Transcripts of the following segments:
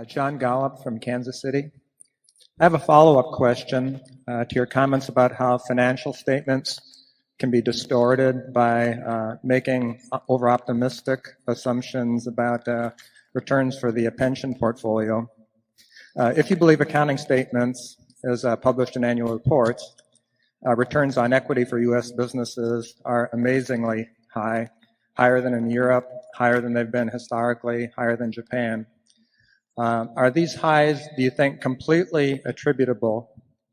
John Gallup from Kansas City. I have a follow-up question to your comments about how financial statements can be distorted by making over-optimistic assumptions about returns for the pension portfolio. If you believe accounting statements, as published in annual reports, returns on equity for U.S. businesses are amazingly high, higher than in Europe, higher than they've been historically, higher than Japan. Are these highs, do you think, completely attributable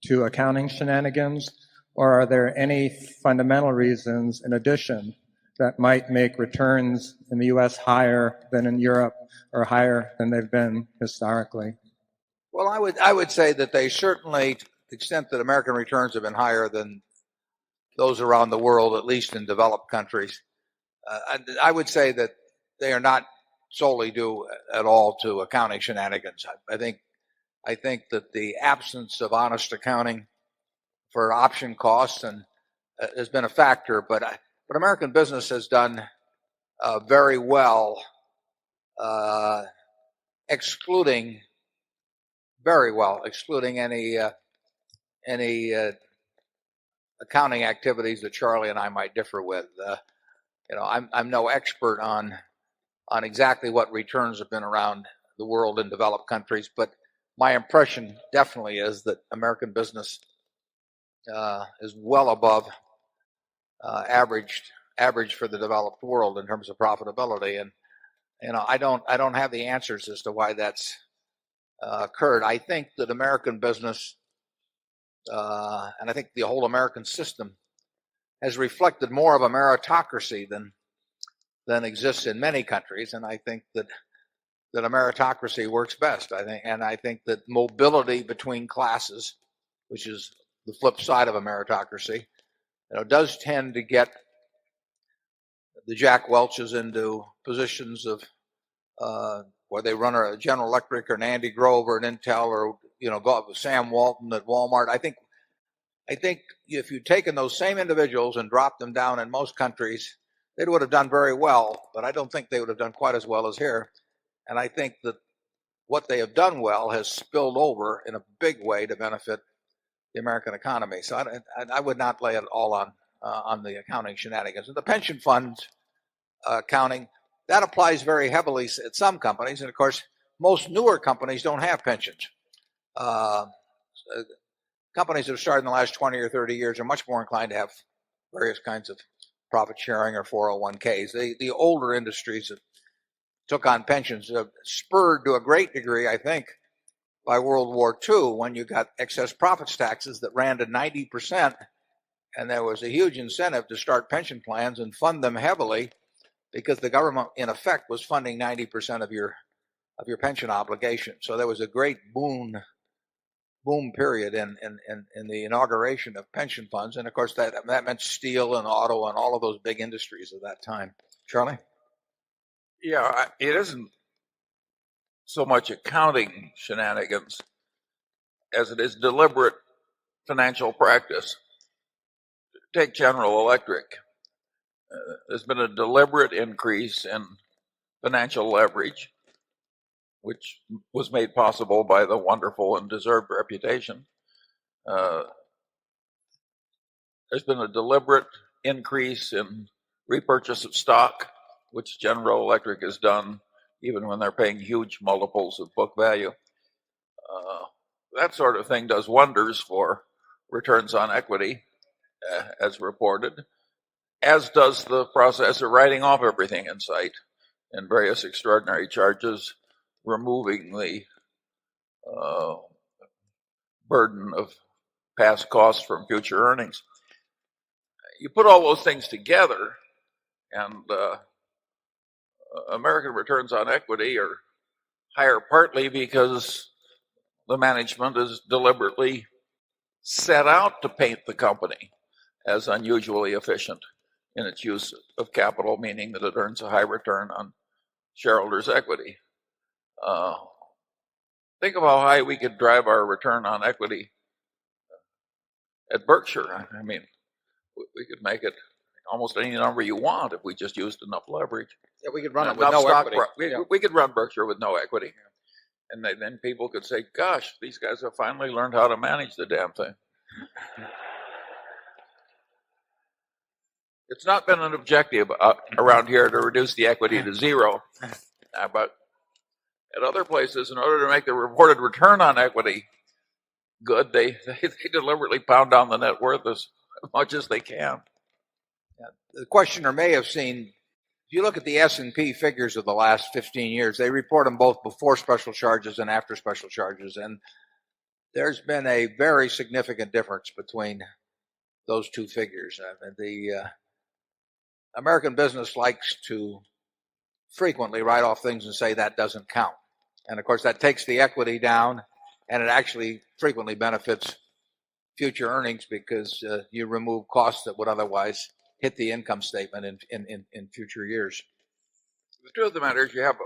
to accounting shenanigans, or are there any fundamental reasons in addition that might make returns in the U.S. higher than in Europe or higher than they've been historically? Well, I would say that they certainly, to the extent that American returns have been higher than those around the world, at least in developed countries, I would say that they are not solely due at all to accounting shenanigans. I think that the absence of honest accounting for option costs has been a factor, but American business has done very well, excluding any accounting activities that Charlie and I might differ with. I'm no expert on exactly what returns have been around the world in developed countries, but my impression definitely is that American business is well above average for the developed world in terms of profitability. And I don't have the answers as to why that's occurred. I think that American business and I think the whole American system has reflected more of a meritocracy than exists in many countries, and I think that a meritocracy works best. I think that mobility between classes, which is the flip side of a meritocracy, does tend to get the Jack Welches into positions of where they run a General Electric or an Andy Grove or an Intel, or go up with Sam Walton at Walmart. I think if you'd taken those same individuals and dropped them down in most countries, they would have done very well, but I don't think they would have done quite as well as here. And I think that what they have done well has spilled over in a big way to benefit the American economy. So I would not lay it all on the accounting shenanigans. And the pension funds accounting, that applies very heavily at some companies. And of course, most newer companies don't have pensions. Companies that have started in the last 20 or 30 years are much more inclined to have various kinds of profit sharing or 401ks. The older industries that took on pensions spurred to a great degree, I think, by World War II, when you got excess profits taxes that ran to 90%, and there was a huge incentive to start pension plans and fund them heavily, because the government, in effect, was funding 90% of your pension obligation. So there was a great boom period in the inauguration of pension funds, and of course that meant steel and auto and all of those big industries of that time. Charlie? Yeah, it isn't so much accounting shenanigans as it is deliberate financial practice. Take General Electric. There's been a deliberate increase in financial leverage, which was made possible by the wonderful and deserved reputation. There's been a deliberate increase in repurchase of stock, which General Electric has done even when they're paying huge multiples of book value. That sort of thing does wonders for returns on equity, as reported, as does the process of writing off everything in sight and various extraordinary charges, removing the burden of past costs from future earnings. You put all those things together, and American returns on equity are higher partly because the management is deliberately set out to paint the company as unusually efficient in its use of capital, meaning that it earns a high return on shareholders' equity. Think of how high we could drive our return on equity at Berkshire. I mean, we could make it almost any number you want if we just used enough leverage. Yeah, we could run it with no equity. We could run Berkshire with no equity. And then people could say, gosh, these guys have finally learned how to manage the damn thing. It's not been an objective around here to reduce the equity to zero. But at other places, in order to make the reported return on equity good, they deliberately pound down the net worth as much as they can. Yeah. The questioner may have seen, if you look at the S&P figures of the last 15 years, they report them both before special charges and after special charges. And there's been a very significant difference between those two figures. The American business likes to frequently write off things and say that doesn't count. And of course, that takes the equity down, and it actually frequently benefits future earnings because you remove costs that would otherwise hit the income statement in future years. The truth of the matter is, you have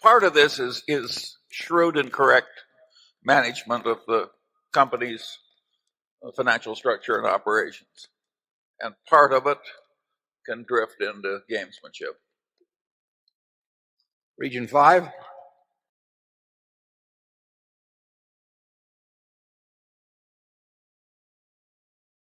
part of this is shrewd and correct management of the company's financial structure and operations, and part of it can drift into gamesmanship. Region 5.